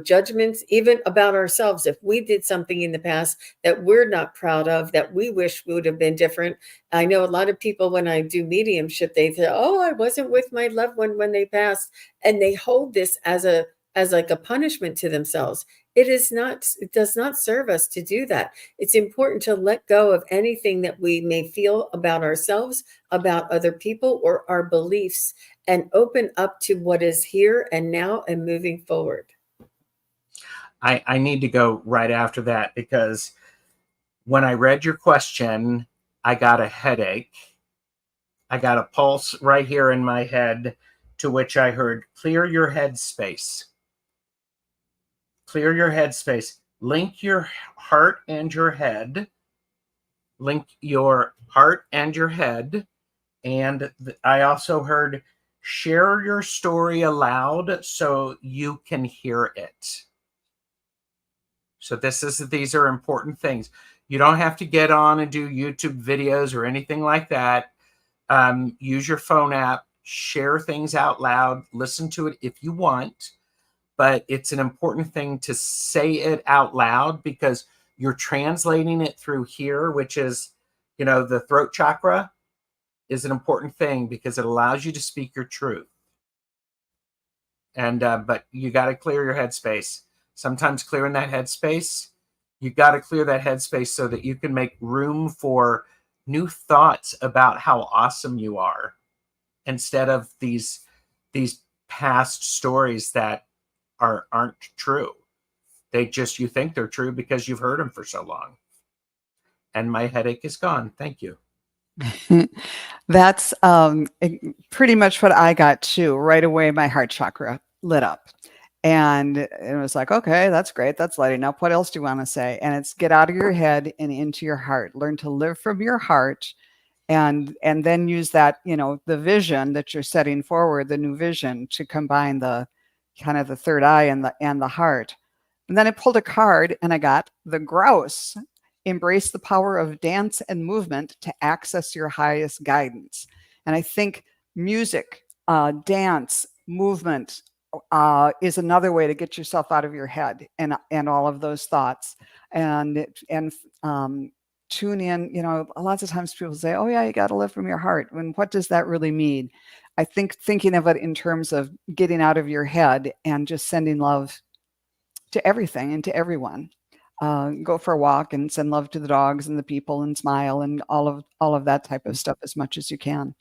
judgments, even about ourselves. If we did something in the past that we're not proud of, that we wish would have been different. I know a lot of people, when I do mediumship, they say, oh, I wasn't with my loved one when they passed. And they hold this as like a punishment to themselves. It does not serve us to do that. It's important to let go of anything that we may feel about ourselves, about other people, or our beliefs, and open up to what is here and now and moving forward. I need to go right after that, because when I read your question, I got a headache. I got a pulse right here in my head, to which I heard, clear your head space. Clear your head space. Link your heart and your head. Link your heart and your head. And I also heard, share your story aloud so you can hear it. So these are important things. You don't have to get on and do YouTube videos or anything like that. Use your phone app, share things out loud, listen to it if you want. But it's an important thing to say it out loud, because you're translating it through here, which is, the throat chakra is an important thing, because it allows you to speak your truth. And but you got to clear your headspace. Sometimes clearing that headspace, you got to clear that headspace so that you can make room for new thoughts about how awesome you are, instead of these past stories that aren't true. You think they're true because you've heard them for so long. And my headache is gone. Thank you. That's pretty much what I got too. Right away, my heart chakra lit up. And it was like, okay, that's great. That's lighting up. What else do you want to say? And it's get out of your head and into your heart. Learn to live from your heart, and then use that, the vision that you're setting forward, the new vision, to combine the kind of the third eye and the heart. And then I pulled a card and I got the grouse. Embrace the power of dance and movement to access your highest guidance. And I think music, dance, movement is another way to get yourself out of your head and all of those thoughts. And tune in. Lots of times people say, oh yeah, you got to live from your heart. And what does that really mean? I think thinking of it in terms of getting out of your head and just sending love to everything and to everyone. Go for a walk and send love to the dogs and the people and smile and all of that type of stuff as much as you can.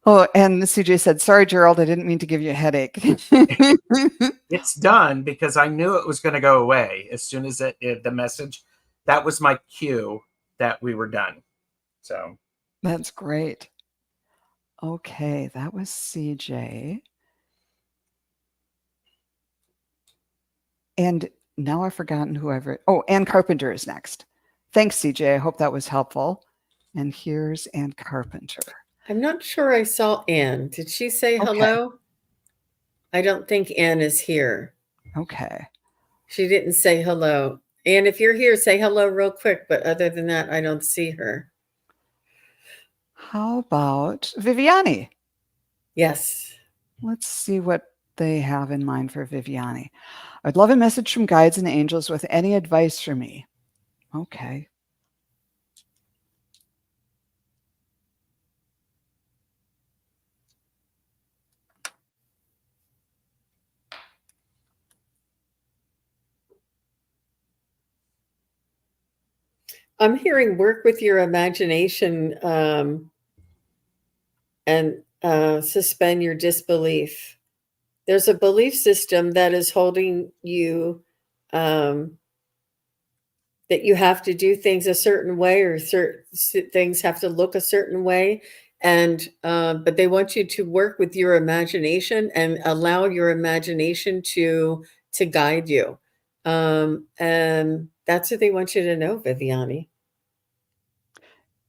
Oh, and CJ said, sorry, Gerald, I didn't mean to give you a headache. It's done because I knew it was going to go away as soon as the message, that was my cue that we were done. So that's great. Okay, that was CJ. And now I've forgotten whoever. Oh, Ann Carpenter is next. Thanks, CJ. I hope that was helpful. And here's Ann Carpenter. I'm not sure I saw Anne. Did she say hello? I don't think Anne is here. Okay. She didn't say hello. Anne, if you're here, say hello real quick. But other than that, I don't see her. How about Viviani? Yes. Let's see what they have in mind for Viviani. I'd love a message from guides and angels with any advice for me. Okay. I'm hearing work with your imagination and suspend your disbelief. There's a belief system that is holding you, that you have to do things a certain way, or certain things have to look a certain way. And but they want you to work with your imagination and allow your imagination to guide you. And that's what they want you to know, Viviani.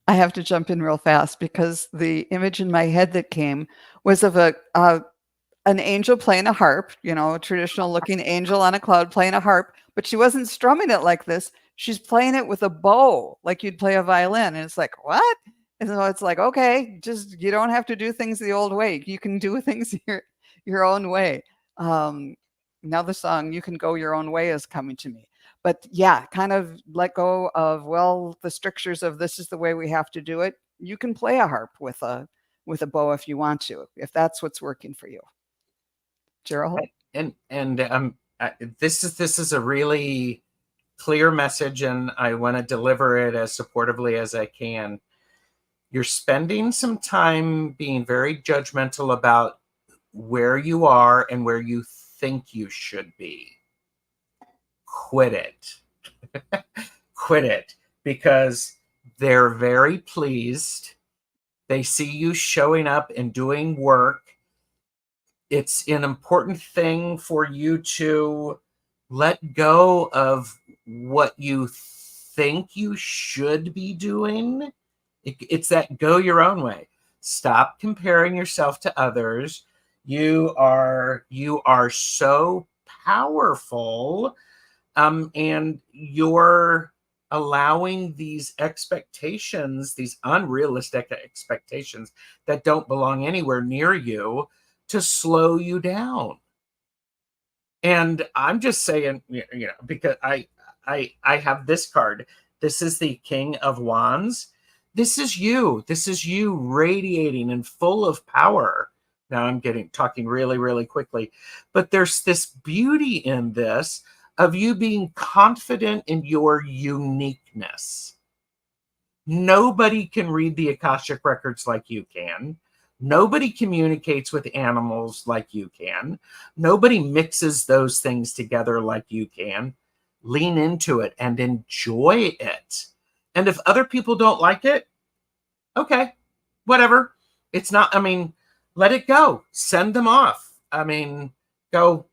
I have to jump in real fast because the image in my head that came was of an angel playing a harp, a traditional looking angel on a cloud playing a harp, but she wasn't strumming it like this. She's playing it with a bow, like you'd play a violin. And it's like, what? And so it's like, okay, just, you don't have to do things the old way. You can do things your own way. Now the song, You Can Go Your Own Way, is coming to me. But yeah, kind of let go of, well, the strictures of this is the way we have to do it. You can play a harp with a bow if you want to, if that's what's working for you. Gerald? And this is a really clear message, and I want to deliver it as supportively as I can. You're spending some time being very judgmental about where you are and where you think you should be. Quit it. Quit it, because they're very pleased. They see you showing up and doing work. It's an important thing for you to let go of what you think you should be doing. It's that go your own way. Stop comparing yourself to others. You are so powerful, and you're allowing these expectations, these unrealistic expectations that don't belong anywhere near you, to slow you down. And I'm just saying, because I have this card. This is the King of Wands. This is you. This is you radiating and full of power. Now I'm talking really, really quickly, but there's this beauty in this of you being confident in your uniqueness. Nobody can read the Akashic records like you can. Nobody communicates with animals like you can. Nobody mixes those things together like you can. Lean into it and enjoy it. And if other people don't like it, okay, whatever. It's not, let it go. Send them off. Go,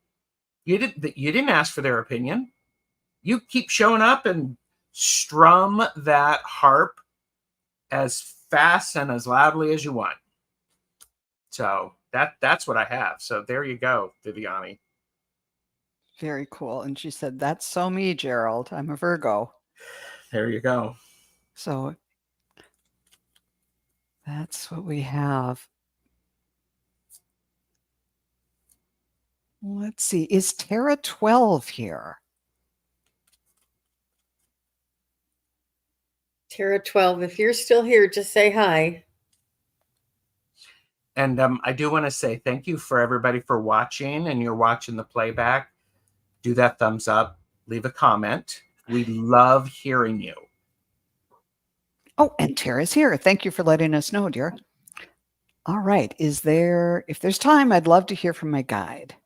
You didn't ask for their opinion. You keep showing up and strum that harp as fast and as loudly as you want. So that's what I have. So there you go, Viviani. Very cool. And she said, "That's so me, Gerald. I'm a Virgo." There you go. So that's what we have. Let's see. Is Tara 12 here? Tara 12, if you're still here, just say hi. And I do want to say thank you for everybody for watching, and you're watching the playback. Do that thumbs up, leave a comment. We love hearing you. Oh, and Tara's here. Thank you for letting us know, dear. All right. If there's time, I'd love to hear from my guide.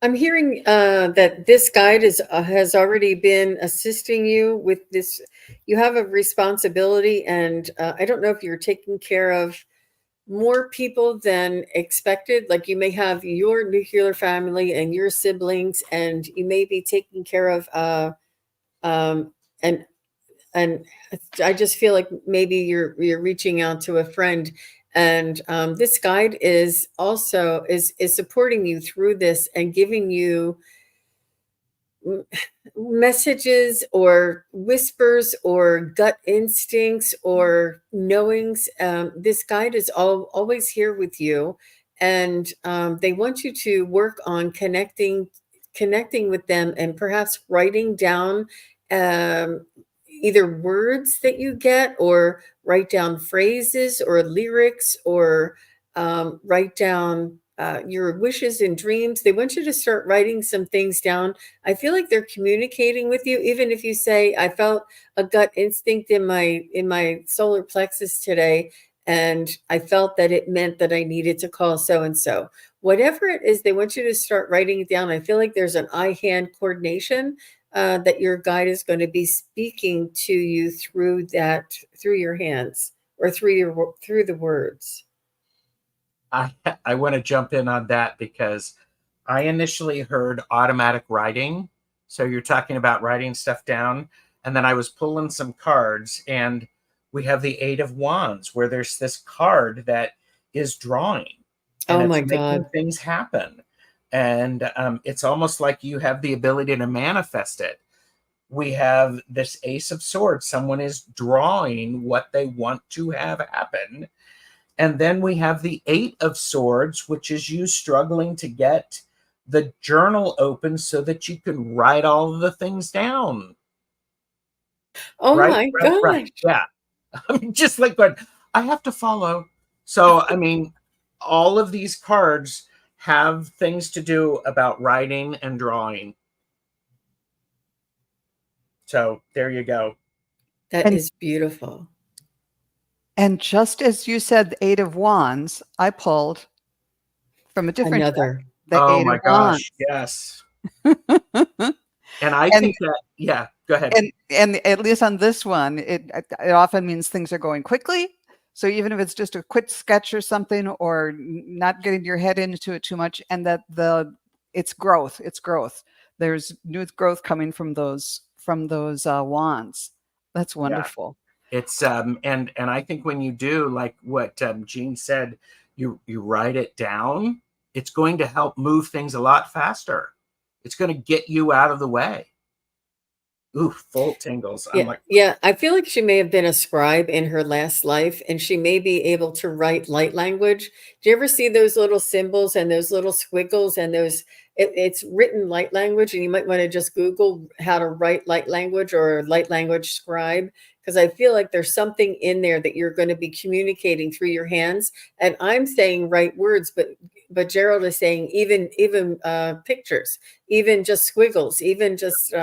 I'm hearing that this guide has already been assisting you with this. You have a responsibility, and I don't know if you're taking care of more people than expected. Like you may have your nuclear family and your siblings, and you may be taking care of and I just feel like maybe you're reaching out to a friend, and this guide is also is supporting you through this and giving you messages or whispers or gut instincts or knowings. This guide is always here with you, and they want you to work on connecting with them, and perhaps writing down either words that you get, or write down phrases or lyrics, or write down your wishes and dreams. They want you to start writing some things down. I feel like they're communicating with you, even if you say, "I felt a gut instinct in my solar plexus today, and I felt that it meant that I needed to call so and so." Whatever it is, they want you to start writing it down. I feel like there's an eye-hand coordination that your guide is going to be speaking to you through your hands, or through the words. I want to jump in on that because I initially heard automatic writing. So you're talking about writing stuff down. And then I was pulling some cards, and we have the Eight of Wands, where there's this card that is drawing, and Oh it's my making God. things happen. And it's almost like you have the ability to manifest it. We have this Ace of Swords. Someone is drawing what they want to have happen. And then we have the Eight of Swords, which is you struggling to get the journal open so that you can write all of the things down. Oh Right, my right, right. gosh. Yeah. I'm just like, but I have to follow. So, I mean, all of these cards have things to do about writing and drawing. So there you go. That And is beautiful. And just as you said, the Eight of Wands, I pulled from a different deck, Another. the Oh Eight my of Wands. gosh. Yes. And I and think that, yeah, go ahead. and at least on this one, it often means things are going quickly. So even if it's just a quick sketch or something, or not getting your head into it too much, and that it's growth. There's new growth coming from those wands. That's wonderful. It's and I think when you do like what Jean said, you write it down, it's going to help move things a lot faster. It's going to get you out of the way. Ooh, full tingles. I'm like, Yeah. I feel like she may have been a scribe in her last life, and she may be able to write light language. Do you ever see those little symbols and those little squiggles and those? It's written light language, and you might want to just Google how to write light language or light language scribe, because I feel like there's something in there that you're going to be communicating through your hands. And I'm saying right words, but Gerald is saying even pictures, even just squiggles, even just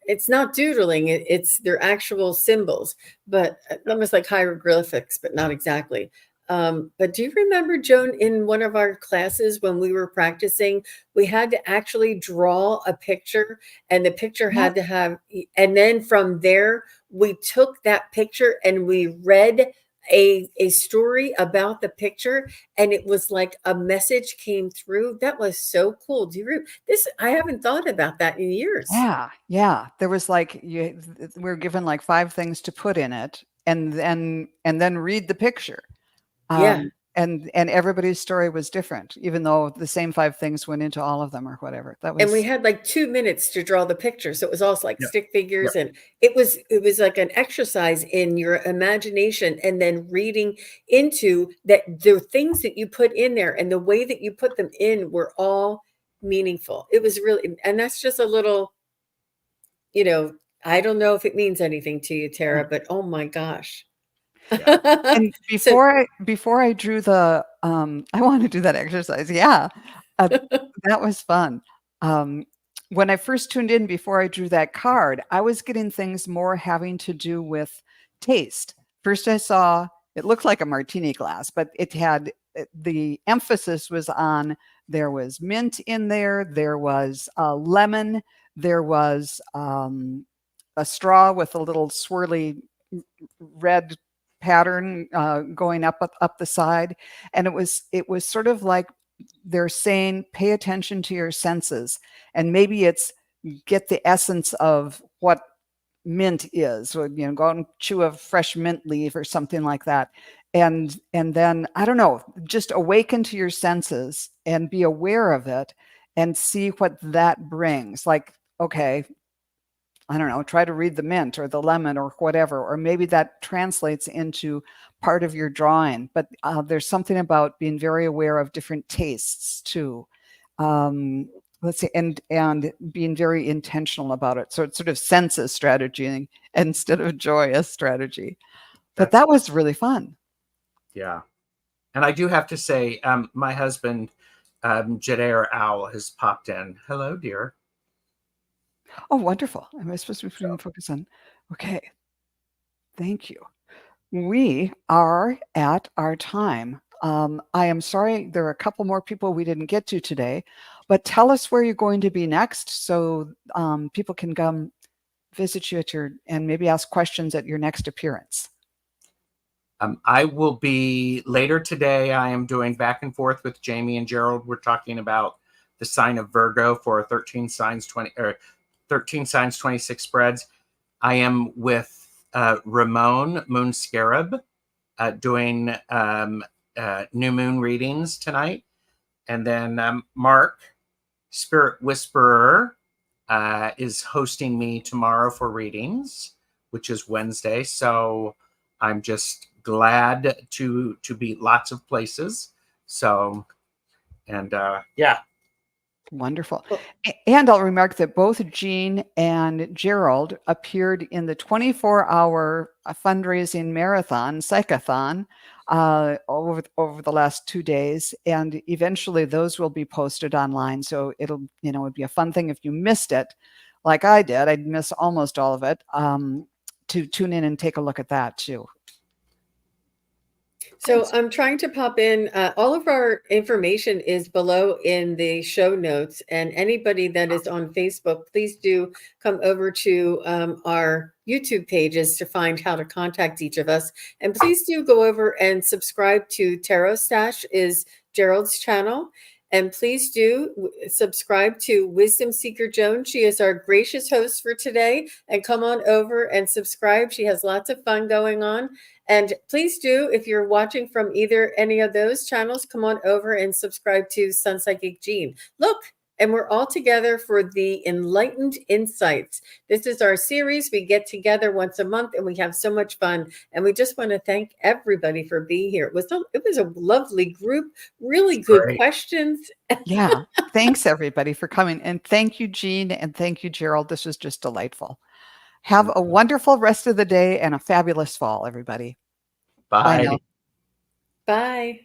it's not doodling, it's their actual symbols, but almost like hieroglyphics, but not exactly. But do you remember, Joan, in one of our classes when we were practicing, we had to actually draw a picture, and the picture Yeah. had to have, and then from there, we took that picture and we read a story about the picture, and it was like a message came through. That was so cool. Do you this? I haven't thought about that in years. Yeah, yeah. There was like we're given like 5 things to put in it, and then read the picture. Yeah. And everybody's story was different, even though the same 5 things went into all of them or whatever. That And we was had like 2 minutes to draw the picture. So it was also like Yeah. stick Yeah. figures, and it was like an exercise in your imagination, and then reading into that the things that you put in there and the way that you put them in were all meaningful. It was really, and that's just a little, you know, I don't know if it means anything to you, yeah. Tara, but oh my gosh. Yeah. And So before I drew the I want to do that exercise. Yeah. Uh, that was fun. Um, when I first tuned in before I drew that card, I was getting things more having to do with taste. First I saw it looked like a martini glass, but it had the emphasis was on there was mint in there, there was lemon, there was a straw with a little swirly red pattern going up the side, and it was sort of like they're saying pay attention to your senses, and maybe it's get the essence of what mint is, or go and chew a fresh mint leaf or something like that, and then I don't know, just awaken to your senses and be aware of it and see what that brings. Like, okay, I don't know, try to read the mint or the lemon or whatever, or maybe that translates into part of your drawing. But there's something about being very aware of different tastes too. Let's see, and being very intentional about it. So it's sort of senses strategy instead of joyous strategy. But That's that was really fun. yeah. And I do have to say, my husband, Jadair Owl, has popped in. Hello, dear. Oh, wonderful. Am I supposed to be So, putting focus on? Okay, thank you. We are at our time. I am sorry, there are a couple more people we didn't get to today, but tell us where you're going to be next so people can come visit you and maybe ask questions at your next appearance. I will be later today. I am doing back and forth with Jamie and Gerald. We're talking about the sign of Virgo for 13 signs 26 spreads. I am with Ramon Moon Scarab doing new moon readings tonight. And then Mark, Spirit Whisperer, is hosting me tomorrow for readings, which is Wednesday. So I'm just glad to be lots of places. So, and yeah. Wonderful. well, And I'll remark that both Jean and Gerald appeared in the 24-hour fundraising marathon, Psychathon, over the last 2 days. And eventually those will be posted online. So it'd be a fun thing if you missed it, like I did. I'd miss almost all of it, to tune in and take a look at that too. So I'm trying to pop in. All of our information is below in the show notes, and anybody that is on Facebook, please do come over to our YouTube pages to find how to contact each of us. And please do go over and subscribe to TarotStache, is Gerald's channel. And please do subscribe to Wisdom Seeker Joan. She is our gracious host for today. And come on over and subscribe. She has lots of fun going on. And please do, if you're watching from either any of those channels, come on over and subscribe to SunPsychic Jean. Look, and we're all together for the Enlightened Insights. This is our series. We get together once a month and we have so much fun. And we just want to thank everybody for being here. It was a lovely group, really good Great. questions. Yeah. Thanks everybody for coming. And thank you, Jean. And thank you, Gerald. This was just delightful. Have a wonderful rest of the day and a fabulous fall, everybody. Bye now. Bye. Bye.